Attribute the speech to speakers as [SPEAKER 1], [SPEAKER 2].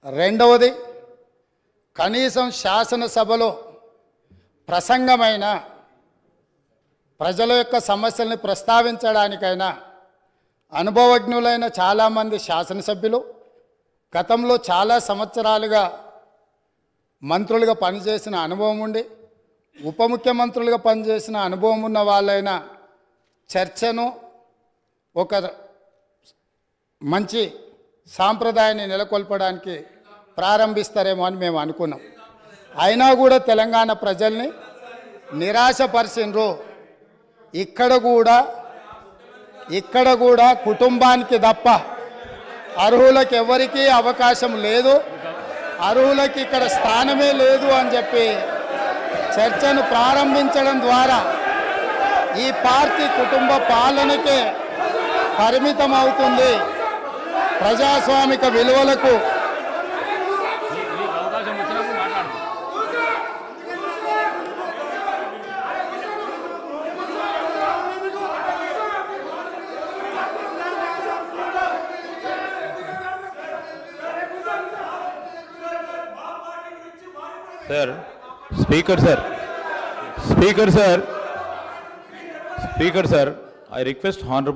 [SPEAKER 1] రెండవది, కనీసం శాసనసభలో ప్రసంగమైన ప్రజల యొక్క సమస్యల్ని ప్రస్తావించడానికైనా అనుభవజ్ఞులైన చాలామంది శాసనసభ్యులు గతంలో చాలా సంవత్సరాలుగా మంత్రులుగా పనిచేసిన అనుభవం ఉండి ఉప ముఖ్యమంత్రులుగా పనిచేసిన అనుభవం ఉన్న వాళ్ళైన చర్చను ఒక మంచి సాంప్రదాయాన్ని నెలకొల్పడానికి ప్రారంభిస్తారేమో అని మేము అనుకున్నాం. అయినా కూడా తెలంగాణ ప్రజల్ని నిరాశపరిచినరు. ఇక్కడ కూడా కుటుంబానికి తప్ప అర్హులకు ఎవరికీ అవకాశం లేదు, అర్హులకి ఇక్కడ స్థానమే లేదు అని చెప్పి చర్చను ప్రారంభించడం ద్వారా ఈ పార్టీ కుటుంబ పాలనకే పరిమితం అవుతుంది. ప్రజాస్వామిక విలువలకు
[SPEAKER 2] Sir, Speaker sir, I request Honorable